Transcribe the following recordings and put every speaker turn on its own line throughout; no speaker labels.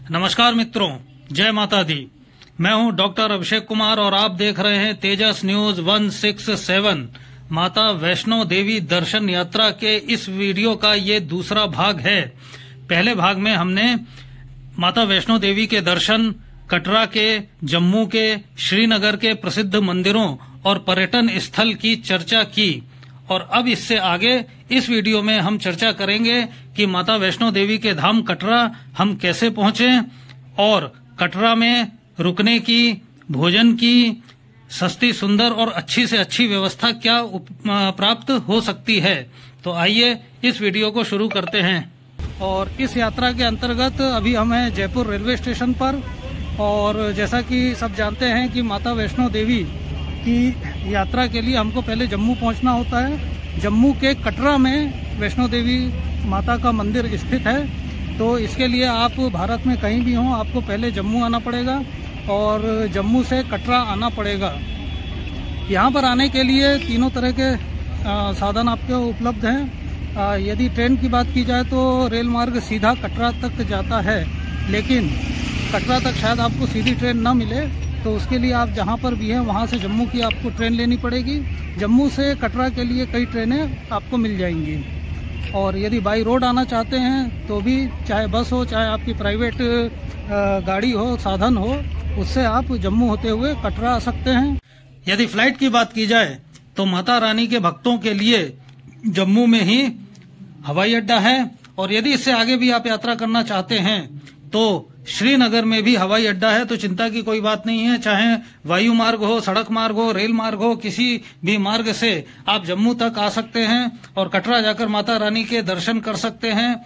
नमस्कार मित्रों, जय माता दी। मैं हूं डॉक्टर अभिषेक कुमार और आप देख रहे हैं तेजस न्यूज 167। माता वैष्णो देवी दर्शन यात्रा के इस वीडियो का ये दूसरा भाग है। पहले भाग में हमने माता वैष्णो देवी के दर्शन, कटरा के, जम्मू के, श्रीनगर के प्रसिद्ध मंदिरों और पर्यटन स्थल की चर्चा की और अब इससे आगे इस वीडियो में हम चर्चा करेंगे कि माता वैष्णो देवी के धाम कटरा हम कैसे पहुंचे और कटरा में रुकने की, भोजन की सस्ती, सुंदर और अच्छी से अच्छी व्यवस्था क्या प्राप्त हो सकती है। तो आइए इस वीडियो को शुरू करते हैं। और इस यात्रा के अंतर्गत अभी हम हैं जयपुर रेलवे स्टेशन पर और जैसा कि सब जानते हैं कि माता वैष्णो देवी की यात्रा के लिए हमको पहले जम्मू पहुंचना होता है। जम्मू के कटरा में वैष्णो देवी माता का मंदिर स्थित है। तो इसके लिए आप भारत में कहीं भी हों, आपको पहले जम्मू आना पड़ेगा और जम्मू से कटरा आना पड़ेगा। यहाँ पर आने के लिए तीनों तरह के साधन आपके उपलब्ध हैं। यदि ट्रेन की बात की जाए तो रेल मार्ग सीधा कटरा तक जाता है, लेकिन कटरा तक शायद आपको सीधी ट्रेन न मिले, तो उसके लिए आप जहां पर भी हैं वहां से जम्मू की आपको ट्रेन लेनी पड़ेगी। जम्मू से कटरा के लिए कई ट्रेनें आपको मिल जाएंगी। और यदि बाई रोड आना चाहते हैं तो भी, चाहे बस हो, चाहे आपकी प्राइवेट गाड़ी हो, साधन हो, उससे आप जम्मू होते हुए कटरा आ सकते हैं। यदि फ्लाइट की बात की जाए तो माता रानी के भक्तों के लिए जम्मू में ही हवाई अड्डा है और यदि इससे आगे भी आप यात्रा करना चाहते हैं तो श्रीनगर में भी हवाई अड्डा है। तो चिंता की कोई बात नहीं है, चाहे वायु मार्ग हो, सड़क मार्ग हो, रेल मार्ग हो, किसी भी मार्ग से आप जम्मू तक आ सकते हैं और कटरा जाकर माता रानी के दर्शन कर सकते हैं।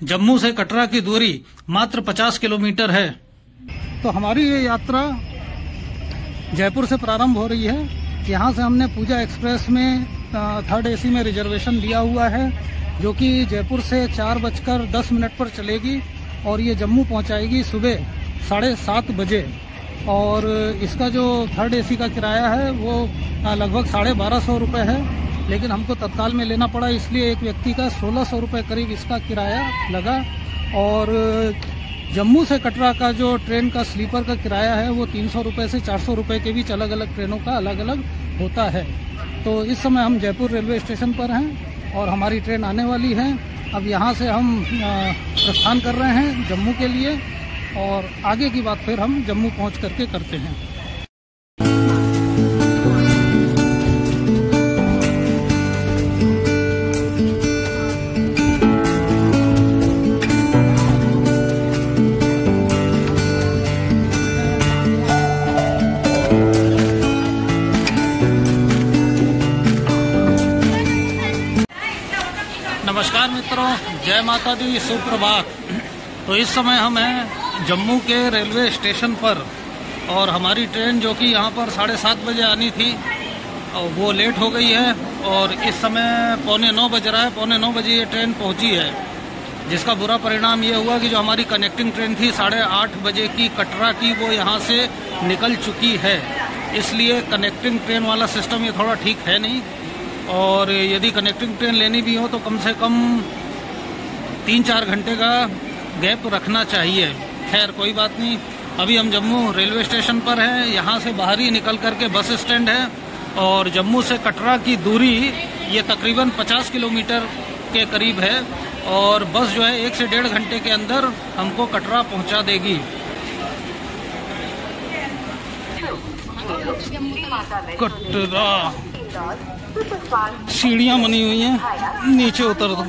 जम्मू से कटरा की दूरी मात्र 50 किलोमीटर है। तो हमारी ये यात्रा जयपुर से प्रारंभ हो रही है। यहाँ से हमने पूजा एक्सप्रेस में 3rd AC में रिजर्वेशन लिया हुआ है, जो कि जयपुर से 4:10 पर चलेगी और ये जम्मू पहुंचाएगी सुबह 7:30 बजे। और इसका जो 3rd AC का किराया है वो लगभग 1250 रुपये है, लेकिन हमको तत्काल में लेना पड़ा, इसलिए एक व्यक्ति का 1600 रुपये करीब इसका किराया लगा। और जम्मू से कटरा का जो ट्रेन का स्लीपर का किराया है वो 300 रुपये से 400 रुपये के बीच अलग अलग ट्रेनों का अलग अलग होता है। तो इस समय हम जयपुर रेलवे स्टेशन पर हैं और हमारी ट्रेन आने वाली है। अब यहाँ से हम प्रस्थान कर रहे हैं जम्मू के लिए और आगे की बात फिर हम जम्मू पहुँच करके करते हैं। नमस्कार मित्रों, जय माता दी, सुप्रभात। तो इस समय हम हैं जम्मू के रेलवे स्टेशन पर और हमारी ट्रेन जो कि यहाँ पर 7:30 बजे आनी थी और वो लेट हो गई है और इस समय 8:45 बज रहा है। 8:45 बजे ये ट्रेन पहुँची है, जिसका बुरा परिणाम ये हुआ कि जो हमारी कनेक्टिंग ट्रेन थी 8:30 बजे की कटरा की, वो यहाँ से निकल चुकी है। इसलिए कनेक्टिंग ट्रेन वाला सिस्टम ये थोड़ा ठीक है नहीं और यदि कनेक्टिंग ट्रेन लेनी भी हो तो कम से कम 3-4 घंटे का गैप रखना चाहिए। खैर कोई बात नहीं, अभी हम जम्मू रेलवे स्टेशन पर हैं। यहाँ से बाहर ही निकल करके बस स्टैंड है और जम्मू से कटरा की दूरी ये तकरीबन 50 किलोमीटर के करीब है और बस जो है 1 से 1.5 घंटे के अंदर हमको कटरा पहुँचा देगी। कटरा सीढ़ियाँ बनी हुई हैं, नीचे उतर दो।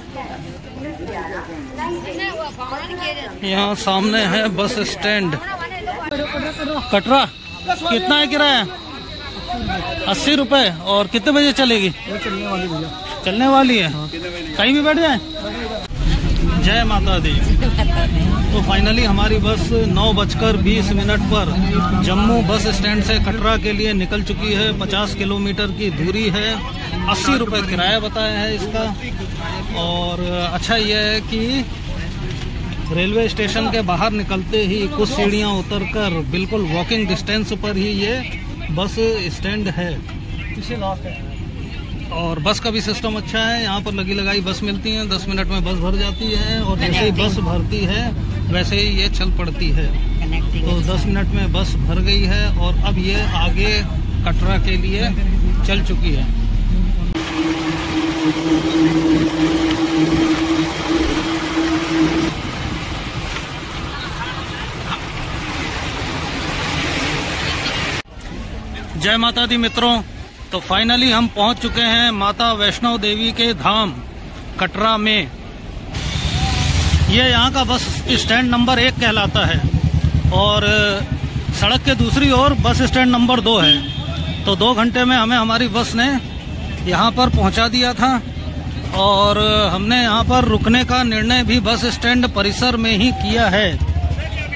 यहाँ सामने है बस स्टैंड। कटरा कितना है किराया? 80 रुपये। और कितने बजे चलेगी? चलने वाली है। कहीं भी बैठ जाए। जय माता दी। तो फाइनली हमारी बस 9:20 पर जम्मू बस स्टैंड से कटरा के लिए निकल चुकी है। 50 किलोमीटर की दूरी है, 80 रुपये किराया बताया है इसका। और अच्छा यह है कि रेलवे स्टेशन के बाहर निकलते ही कुछ सीढ़ियाँ उतरकर बिल्कुल वॉकिंग डिस्टेंस पर ही ये बस स्टैंड है। और बस का भी सिस्टम अच्छा है, यहाँ पर लगी लगाई बस मिलती है, 10 मिनट में बस भर जाती है और जैसे ही बस भरती है वैसे ही ये चल पड़ती है। तो 10 मिनट में बस भर गई है और अब ये आगे कटरा के लिए चल चुकी है। जय माता दी मित्रों, तो फाइनली हम पहुंच चुके हैं माता वैष्णो देवी के धाम कटरा में। ये यहाँ का बस स्टैंड नंबर 1 कहलाता है और सड़क के दूसरी ओर बस स्टैंड नंबर 2 है। तो 2 घंटे में हमें हमारी बस ने यहाँ पर पहुँचा दिया था और हमने यहाँ पर रुकने का निर्णय भी बस स्टैंड परिसर में ही किया है,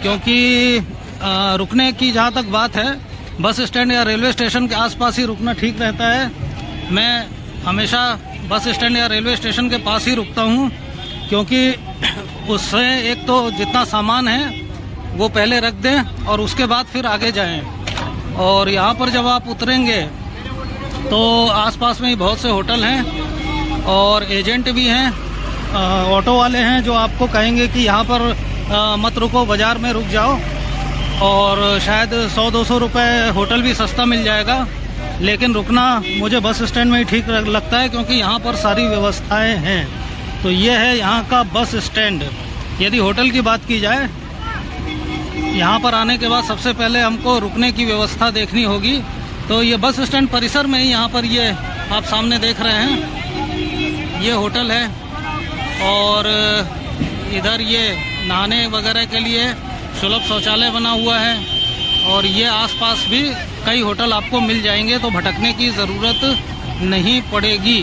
क्योंकि रुकने की जहाँ तक बात है, बस स्टैंड या रेलवे स्टेशन के आसपास ही रुकना ठीक रहता है। मैं हमेशा बस स्टैंड या रेलवे स्टेशन के पास ही रुकता हूँ, क्योंकि उससे एक तो जितना सामान है वो पहले रख दें और उसके बाद फिर आगे जाएं। और यहाँ पर जब आप उतरेंगे तो आसपास में ही बहुत से होटल हैं और एजेंट भी हैं, ऑटो वाले हैं जो आपको कहेंगे कि यहाँ पर मत रुको, बाज़ार में रुक जाओ। और शायद 100-200 रुपये होटल भी सस्ता मिल जाएगा, लेकिन रुकना मुझे बस स्टैंड में ही ठीक लगता है, क्योंकि यहाँ पर सारी व्यवस्थाएं हैं। तो ये है यहाँ का बस स्टैंड। यदि होटल की बात की जाए, यहाँ पर आने के बाद सबसे पहले हमको रुकने की व्यवस्था देखनी होगी। तो ये बस स्टैंड परिसर में ही यहाँ पर ये आप सामने देख रहे हैं, ये होटल है और इधर ये नहाने वगैरह के लिए सुलभ शौचालय बना हुआ है और ये आसपास भी कई होटल आपको मिल जाएंगे, तो भटकने की ज़रूरत नहीं पड़ेगी।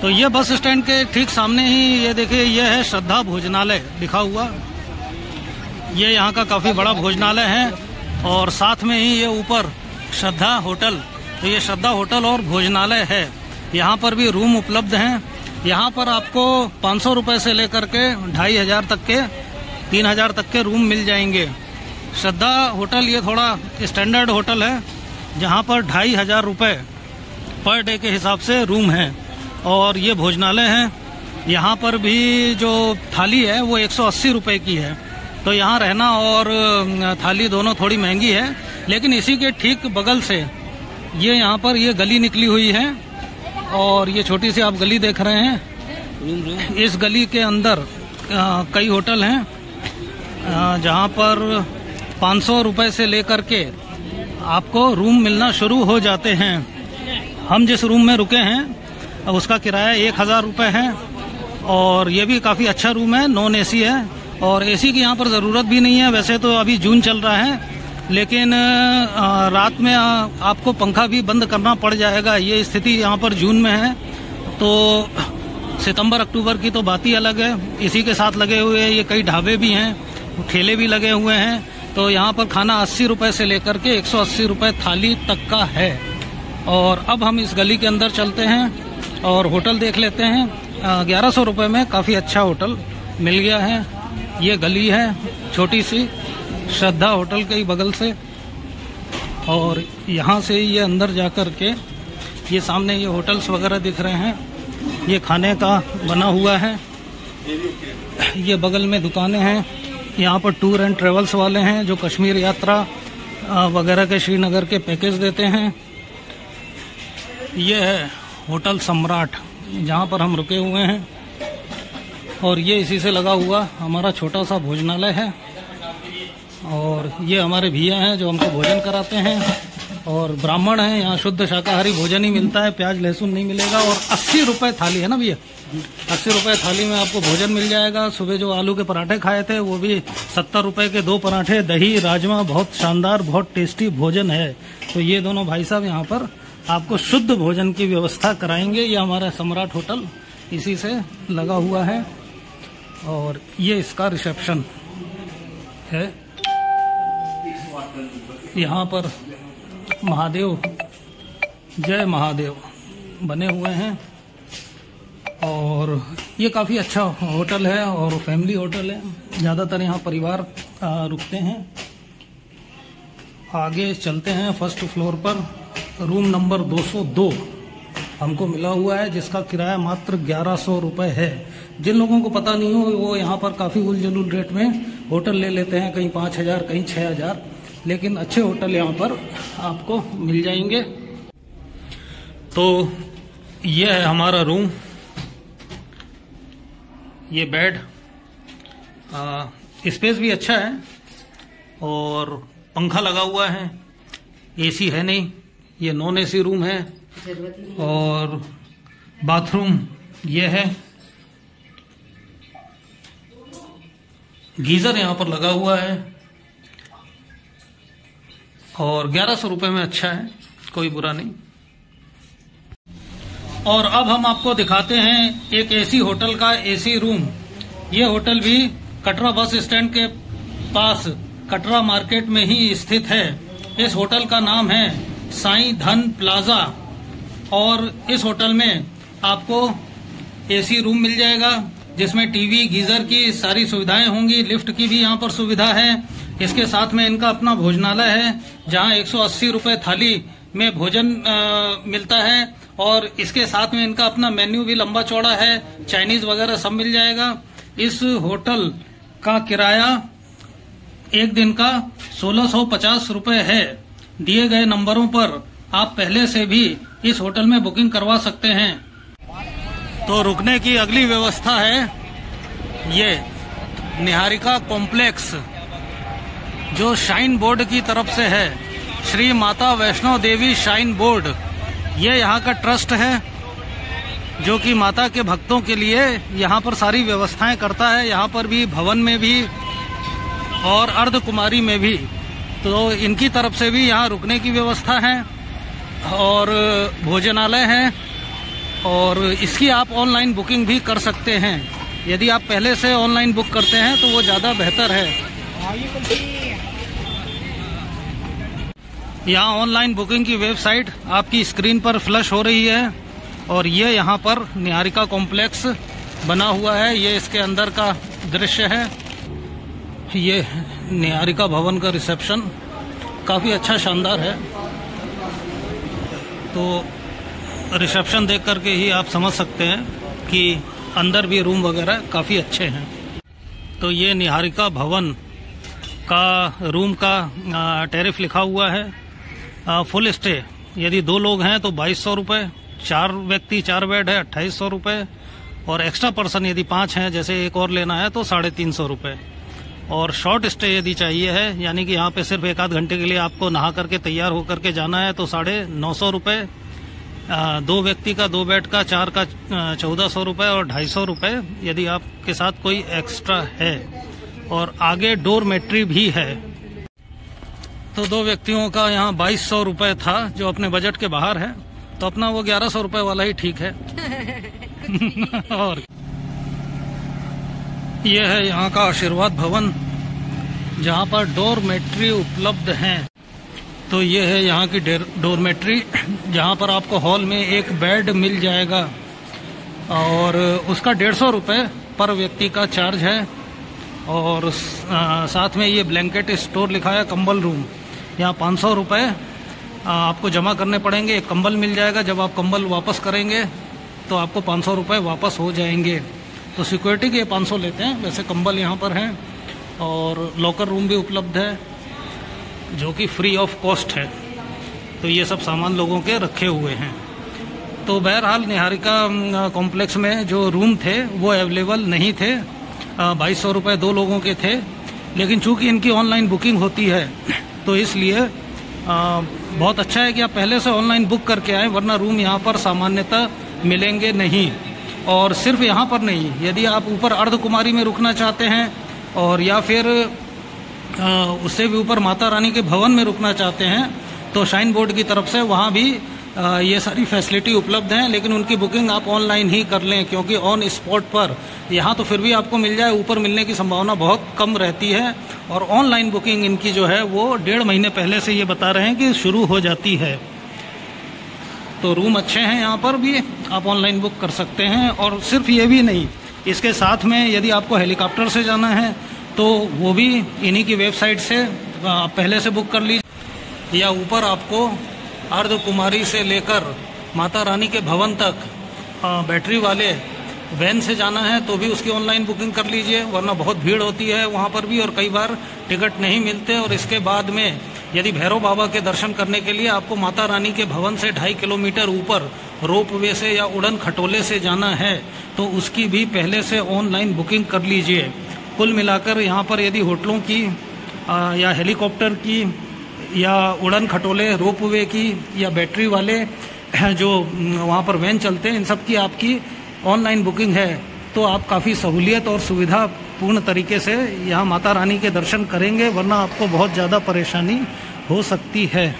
तो ये बस स्टैंड के ठीक सामने ही ये देखिए, ये है श्रद्धा भोजनालय लिखा हुआ। ये यहाँ का काफ़ी बड़ा भोजनालय है और साथ में ही ये ऊपर श्रद्धा होटल, तो ये श्रद्धा होटल और भोजनालय है। यहाँ पर भी रूम उपलब्ध हैं। यहाँ पर आपको 500 रुपये से लेकर के 2500 तक के 3000 तक के रूम मिल जाएंगे। श्रद्धा होटल ये थोड़ा स्टैंडर्ड होटल है, जहाँ पर 2500 रुपये पर डे के हिसाब से रूम है। और ये भोजनालय है, यहाँ पर भी जो थाली है वो 180 रुपये की है। तो यहाँ रहना और थाली दोनों थोड़ी महंगी है, लेकिन इसी के ठीक बगल से ये यहाँ पर ये गली निकली हुई है और ये छोटी सी आप गली देख रहे हैं। इस गली के अंदर कई होटल हैं जहाँ पर 500 रुपये से लेकर के आपको रूम मिलना शुरू हो जाते हैं। हम जिस रूम में रुके हैं उसका किराया 1000 रुपये है और ये भी काफ़ी अच्छा रूम है, नॉन एसी है और एसी की यहाँ पर ज़रूरत भी नहीं है। वैसे तो अभी जून चल रहा है, लेकिन रात में आपको पंखा भी बंद करना पड़ जाएगा। ये स्थिति यहाँ पर जून में है, तो सितंबर अक्टूबर की तो बात ही अलग है। इसी के साथ लगे हुए ये कई ढाबे भी हैं, ठेले भी लगे हुए हैं। तो यहाँ पर खाना 80 रुपये से लेकर के 180 रुपये थाली तक का है। और अब हम इस गली के अंदर चलते हैं और होटल देख लेते हैं। 1100 रुपये में काफ़ी अच्छा होटल मिल गया है। ये गली है छोटी सी, श्रद्धा होटल के ही बगल से, और यहाँ से ये अंदर जा कर के ये सामने ये होटल्स वगैरह दिख रहे हैं, ये खाने का बना हुआ है। ये बगल में दुकानें हैं। यहाँ पर टूर एंड ट्रेवल्स वाले हैं जो कश्मीर यात्रा वगैरह के श्रीनगर के पैकेज देते हैं। ये है होटल सम्राट जहाँ पर हम रुके हुए हैं और ये इसी से लगा हुआ हमारा छोटा सा भोजनालय है। और ये हमारे भैया हैं जो हमको भोजन कराते हैं और ब्राह्मण हैं, यहाँ शुद्ध शाकाहारी भोजन ही मिलता है, प्याज लहसुन नहीं मिलेगा। और 80 रुपये थाली है ना भैया, 80 रुपये थाली में आपको भोजन मिल जाएगा। सुबह जो आलू के पराठे खाए थे वो भी 70 रुपये के 2 पराठे, दही राजमा, बहुत शानदार बहुत टेस्टी भोजन है। तो ये दोनों भाई साहब यहाँ पर आपको शुद्ध भोजन की व्यवस्था कराएंगे। ये हमारा सम्राट होटल इसी से लगा हुआ है और ये इसका रिसेप्शन है। यहाँ पर महादेव, जय महादेव बने हुए हैं और ये काफ़ी अच्छा होटल है और फैमिली होटल है। ज़्यादातर यहाँ परिवार रुकते हैं। आगे चलते हैं फर्स्ट फ्लोर पर, रूम नंबर 202 हमको मिला हुआ है, जिसका किराया मात्र 1100 रुपये है। जिन लोगों को पता नहीं हो वो यहाँ पर काफ़ी उलझुल रेट में होटल ले लेते हैं, कहीं 5000 कहीं 6000, लेकिन अच्छे होटल यहाँ पर आपको मिल जाएंगे। तो ये है हमारा रूम, ये बेड, स्पेस भी अच्छा है और पंखा लगा हुआ है, एसी है नहीं, ये नॉन एसी रूम है। और बाथरूम ये है, गीजर यहाँ पर लगा हुआ है और 1100 रुपये में अच्छा है, कोई बुरा नहीं। और अब हम आपको दिखाते हैं एक एसी होटल का एसी रूम। ये होटल भी कटरा बस स्टैंड के पास कटरा मार्केट में ही स्थित है। इस होटल का नाम है साईं धन प्लाजा और इस होटल में आपको एसी रूम मिल जाएगा, जिसमें टीवी, गीजर की सारी सुविधाएं होंगी, लिफ्ट की भी यहाँ पर सुविधा है। इसके साथ में इनका अपना भोजनालय है, जहाँ 180 रुपये थाली में भोजन मिलता है और इसके साथ में इनका अपना मेन्यू भी लंबा चौड़ा है, चाइनीज वगैरह सब मिल जाएगा। इस होटल का किराया एक दिन का 1650 रुपये है। दिए गए नंबरों पर आप पहले से भी इस होटल में बुकिंग करवा सकते हैं। तो रुकने की अगली व्यवस्था है ये निहारिका कॉम्प्लेक्स, जो शाइन बोर्ड की तरफ से है, श्री माता वैष्णो देवी शाइन बोर्ड। ये यहाँ का ट्रस्ट है जो कि माता के भक्तों के लिए यहाँ पर सारी व्यवस्थाएं करता है, यहाँ पर भी, भवन में भी और अर्ध कुमारी में भी। तो इनकी तरफ से भी यहाँ रुकने की व्यवस्था है और भोजनालय है और इसकी आप ऑनलाइन बुकिंग भी कर सकते हैं। यदि आप पहले से ऑनलाइन बुक करते हैं तो वो ज़्यादा बेहतर है। यहाँ ऑनलाइन बुकिंग की वेबसाइट आपकी स्क्रीन पर फ्लैश हो रही है और ये यहाँ पर निहारिका कॉम्प्लेक्स बना हुआ है। ये इसके अंदर का दृश्य है। ये निहारिका भवन का रिसेप्शन काफ़ी अच्छा, शानदार है। तो रिसेप्शन देख करके ही आप समझ सकते हैं कि अंदर भी रूम वगैरह काफ़ी अच्छे हैं। तो ये निहारिका भवन का रूम का टैरिफ लिखा हुआ है। फुल स्टे यदि 2 लोग हैं तो 2200 रुपये, 4 व्यक्ति 4 बेड है 2800 रुपये और एक्स्ट्रा पर्सन यदि 5 हैं, जैसे एक और लेना है तो 350 रुपये। और शॉर्ट स्टे यदि चाहिए है, यानी कि यहाँ पे सिर्फ 1 आध घंटे के लिए आपको नहा करके तैयार होकर के जाना है, तो 950 रुपये। 2 व्यक्ति का 2 बेड का 4 का 1400 रुपये और 250 रुपये यदि आपके साथ कोई एक्स्ट्रा है। और आगे डोरमेट्री भी है। तो 2 व्यक्तियों का यहाँ 2200 रुपये था, जो अपने बजट के बाहर है, तो अपना वो 1100 रुपये वाला ही ठीक है। और ये है यहाँ का आशीर्वाद भवन, जहाँ पर डोरमेट्री उपलब्ध हैं। तो ये है यहाँ की डोरमेट्री, जहाँ पर आपको हॉल में एक बेड मिल जाएगा और उसका 150 रुपये पर व्यक्ति का चार्ज है। और साथ में ये ब्लैंकेट स्टोर लिखा है, कंबल रूम, यहाँ 500 रुपये आपको जमा करने पड़ेंगे, एक कंबल मिल जाएगा। जब आप कंबल वापस करेंगे तो आपको 500 रुपये वापस हो जाएंगे। तो सिक्योरिटी के 500 लेते हैं, वैसे कंबल यहाँ पर हैं। और लॉकर रूम भी उपलब्ध है जो कि फ्री ऑफ कॉस्ट है। तो ये सब सामान लोगों के रखे हुए हैं। तो बहरहाल निहारिका कॉम्प्लेक्स में जो रूम थे वो अवेलेबल नहीं थे। 2200 रुपये 2 लोगों के थे, लेकिन चूंकि इनकी ऑनलाइन बुकिंग होती है तो इसलिए बहुत अच्छा है कि आप पहले से ऑनलाइन बुक करके आएँ, वरना रूम यहाँ पर सामान्यतः मिलेंगे नहीं। और सिर्फ यहाँ पर नहीं, यदि आप ऊपर अर्ध कुमारी में रुकना चाहते हैं और या फिर उससे भी ऊपर माता रानी के भवन में रुकना चाहते हैं, तो शाइन बोर्ड की तरफ से वहाँ भी ये सारी फैसिलिटी उपलब्ध हैं। लेकिन उनकी बुकिंग आप ऑनलाइन ही कर लें, क्योंकि ऑन स्पॉट पर यहाँ तो फिर भी आपको मिल जाए, ऊपर मिलने की संभावना बहुत कम रहती है। और ऑनलाइन बुकिंग इनकी जो है वो 1.5 महीने पहले से ये बता रहे हैं कि शुरू हो जाती है। तो रूम अच्छे हैं, यहाँ पर भी आप ऑनलाइन बुक कर सकते हैं। और सिर्फ ये भी नहीं, इसके साथ में यदि आपको हेलीकॉप्टर से जाना है तो वो भी इन्हीं की वेबसाइट से पहले से बुक कर लीजिए, या ऊपर आपको अर्ध कुमारी से लेकर माता रानी के भवन तक बैटरी वाले वैन से जाना है तो भी उसकी ऑनलाइन बुकिंग कर लीजिए, वरना बहुत भीड़ होती है वहाँ पर भी और कई बार टिकट नहीं मिलते। और इसके बाद में यदि भैरव बाबा के दर्शन करने के लिए आपको माता रानी के भवन से 2.5 किलोमीटर ऊपर रोप वे से या उड़न खटोले से जाना है तो उसकी भी पहले से ऑनलाइन बुकिंग कर लीजिए। कुल मिलाकर यहाँ पर यदि होटलों की या हेलीकॉप्टर की या उड़न खटोले रोप वे की या बैटरी वाले जो वहाँ पर वैन चलते हैं इन सब की आपकी ऑनलाइन बुकिंग है तो आप काफ़ी सहूलियत और सुविधा पूर्ण तरीके से यहाँ माता रानी के दर्शन करेंगे, वरना आपको बहुत ज़्यादा परेशानी हो सकती है।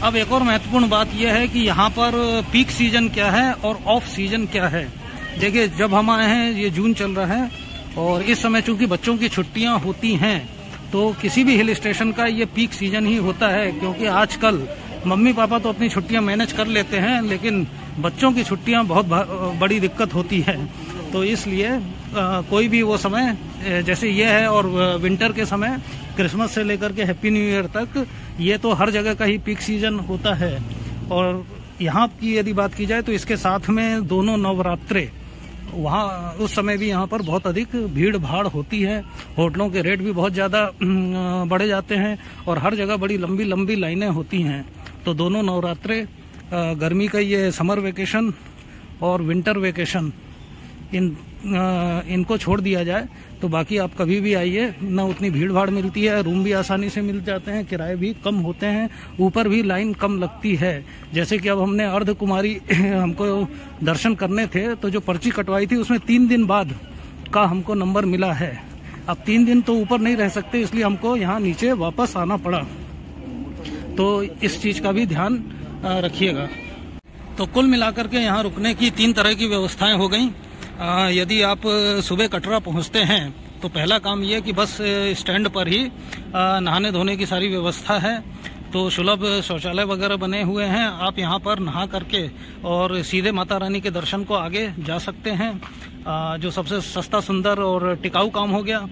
अब एक और महत्वपूर्ण बात यह है कि यहाँ पर पीक सीजन क्या है और ऑफ सीजन क्या है। देखिए, जब हम आए हैं ये जून चल रहा है और इस समय चूंकि बच्चों की छुट्टियाँ होती हैं तो किसी भी हिल स्टेशन का ये पीक सीजन ही होता है, क्योंकि आजकल मम्मी पापा तो अपनी छुट्टियां मैनेज कर लेते हैं लेकिन बच्चों की छुट्टियां बहुत बड़ी दिक्कत होती है। तो इसलिए कोई भी वो समय जैसे ये है और विंटर के समय क्रिसमस से लेकर के हैप्पी न्यू ईयर तक ये तो हर जगह का ही पीक सीजन होता है। और यहाँ की यदि बात की जाए तो इसके साथ में दोनों नवरात्रे वहाँ उस समय भी यहाँ पर बहुत अधिक भीड़ भाड़ होती है। होटलों के रेट भी बहुत ज़्यादा बढ़े जाते हैं और हर जगह बड़ी लंबी लंबी लाइनें होती हैं। तो दोनों नवरात्रे, गर्मी का ये समर वेकेशन और विंटर वेकेशन, इनको छोड़ दिया जाए तो बाकी आप कभी भी आइए, ना उतनी भीड़ भाड़ मिलती है, रूम भी आसानी से मिल जाते हैं, किराए भी कम होते हैं, ऊपर भी लाइन कम लगती है। जैसे कि अब हमने अर्ध कुमारी हमको दर्शन करने थे तो जो पर्ची कटवाई थी उसमें 3 दिन बाद का हमको नंबर मिला है। अब 3 दिन तो ऊपर नहीं रह सकते, इसलिए हमको यहाँ नीचे वापस आना पड़ा। तो इस चीज का भी ध्यान रखिएगा। तो कुल मिलाकर के यहाँ रुकने की 3 तरह की व्यवस्थाएं हो गई। यदि आप सुबह कटरा पहुँचते हैं तो पहला काम यह कि बस स्टैंड पर ही नहाने धोने की सारी व्यवस्था है। तो सुलभ शौचालय वगैरह बने हुए हैं, आप यहाँ पर नहा करके और सीधे माता रानी के दर्शन को आगे जा सकते हैं, जो सबसे सस्ता, सुंदर और टिकाऊ काम हो गया।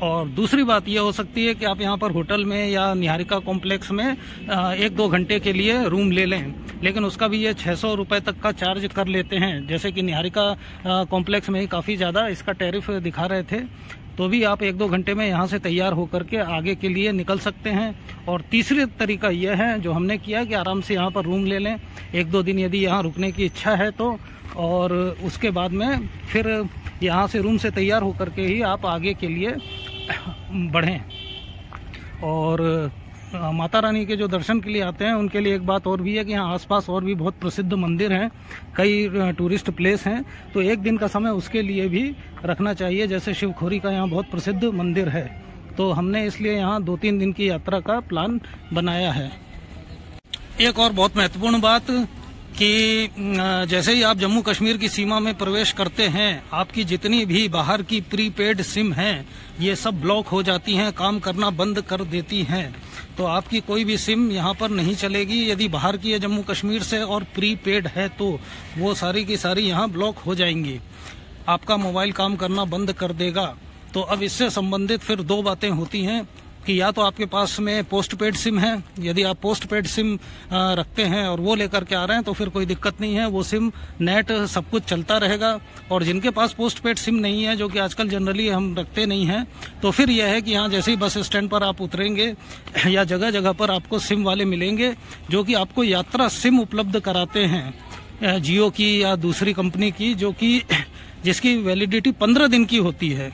और दूसरी बात यह हो सकती है कि आप यहाँ पर होटल में या निहारिका कॉम्प्लेक्स में 1-2 घंटे के लिए रूम ले लें, लेकिन उसका भी ये 600 रुपये तक का चार्ज कर लेते हैं। जैसे कि निहारिका कॉम्प्लेक्स में ही काफ़ी ज़्यादा इसका टैरिफ दिखा रहे थे। तो भी आप 1-2 घंटे में यहाँ से तैयार होकर के आगे के लिए निकल सकते हैं। और तीसरी तरीका यह है जो हमने किया कि आराम से यहाँ पर रूम ले लें 1-2 दिन यदि यहाँ रुकने की इच्छा है तो, और उसके बाद में फिर यहाँ से रूम से तैयार होकर के ही आप आगे के लिए बढ़ें। और माता रानी के जो दर्शन के लिए आते हैं उनके लिए एक बात और भी है कि यहाँ आसपास और भी बहुत प्रसिद्ध मंदिर हैं, कई टूरिस्ट प्लेस हैं, तो 1 दिन का समय उसके लिए भी रखना चाहिए। जैसे शिवखोरी का यहाँ बहुत प्रसिद्ध मंदिर है, तो हमने इसलिए यहाँ 2-3 दिन की यात्रा का प्लान बनाया है। एक और बहुत महत्वपूर्ण बात कि जैसे ही आप जम्मू कश्मीर की सीमा में प्रवेश करते हैं, आपकी जितनी भी बाहर की प्रीपेड सिम हैं ये सब ब्लॉक हो जाती हैं, काम करना बंद कर देती हैं। तो आपकी कोई भी सिम यहाँ पर नहीं चलेगी। यदि बाहर की है जम्मू कश्मीर से और प्रीपेड है तो वो सारी की सारी यहाँ ब्लॉक हो जाएंगी, आपका मोबाइल काम करना बंद कर देगा। तो अब इससे संबंधित फिर 2 बातें होती हैं कि या तो आपके पास में पोस्ट पेड सिम है, यदि आप पोस्ट पेड सिम रखते हैं और वो लेकर के आ रहे हैं तो फिर कोई दिक्कत नहीं है, वो सिम नेट सब कुछ चलता रहेगा। और जिनके पास पोस्ट पेड सिम नहीं है, जो कि आजकल जनरली हम रखते नहीं हैं, तो फिर यह है कि यहाँ जैसे ही बस स्टैंड पर आप उतरेंगे या जगह जगह पर आपको सिम वाले मिलेंगे जो कि आपको यात्रा सिम उपलब्ध कराते हैं, जियो की या दूसरी कंपनी की, जो कि जिसकी वैलिडिटी 15 दिन की होती है।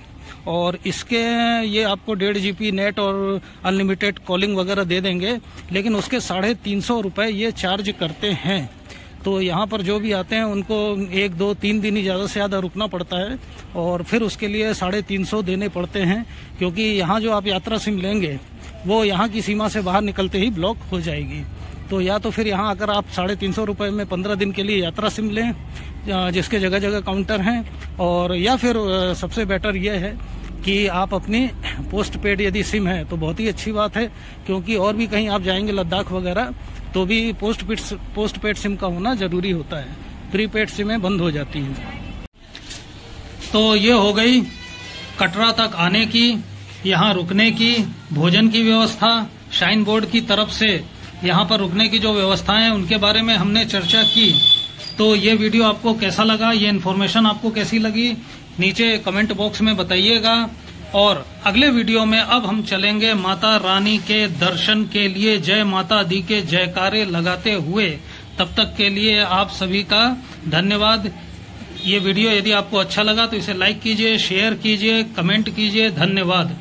और इसके ये आपको 1.5 GB नेट और अनलिमिटेड कॉलिंग वगैरह दे देंगे, लेकिन उसके 350 रुपये ये चार्ज करते हैं। तो यहाँ पर जो भी आते हैं उनको 1, 2, 3 दिन ही ज़्यादा से ज़्यादा रुकना पड़ता है और फिर उसके लिए 350 देने पड़ते हैं, क्योंकि यहाँ जो आप यात्रा सिम लेंगे वो यहाँ की सीमा से बाहर निकलते ही ब्लॉक हो जाएगी। तो या तो फिर यहाँ आकर आप 350 रुपये में 15 दिन के लिए यात्रा सिम लें, जिसके जगह जगह काउंटर हैं, और या फिर सबसे बेटर ये है कि आप अपनी पोस्ट पेड यदि सिम है तो बहुत ही अच्छी बात है, क्योंकि और भी कहीं आप जाएंगे लद्दाख वगैरह तो भी पोस्ट पेड सिम का होना जरूरी होता है, प्रीपेड सिमें बंद हो जाती हैं। तो ये हो गई कटरा तक आने की, यहाँ रुकने की, भोजन की व्यवस्था, शाइन बोर्ड की तरफ से यहाँ पर रुकने की जो व्यवस्थाएं हैं उनके बारे में हमने चर्चा की। तो ये वीडियो आपको कैसा लगा, ये इन्फॉर्मेशन आपको कैसी लगी, नीचे कमेंट बॉक्स में बताइएगा। और अगले वीडियो में अब हम चलेंगे माता रानी के दर्शन के लिए जय माता दी के जयकारे लगाते हुए। तब तक के लिए आप सभी का धन्यवाद। ये वीडियो यदि आपको अच्छा लगा तो इसे लाइक कीजिए, शेयर कीजिए, कमेंट कीजिए। धन्यवाद।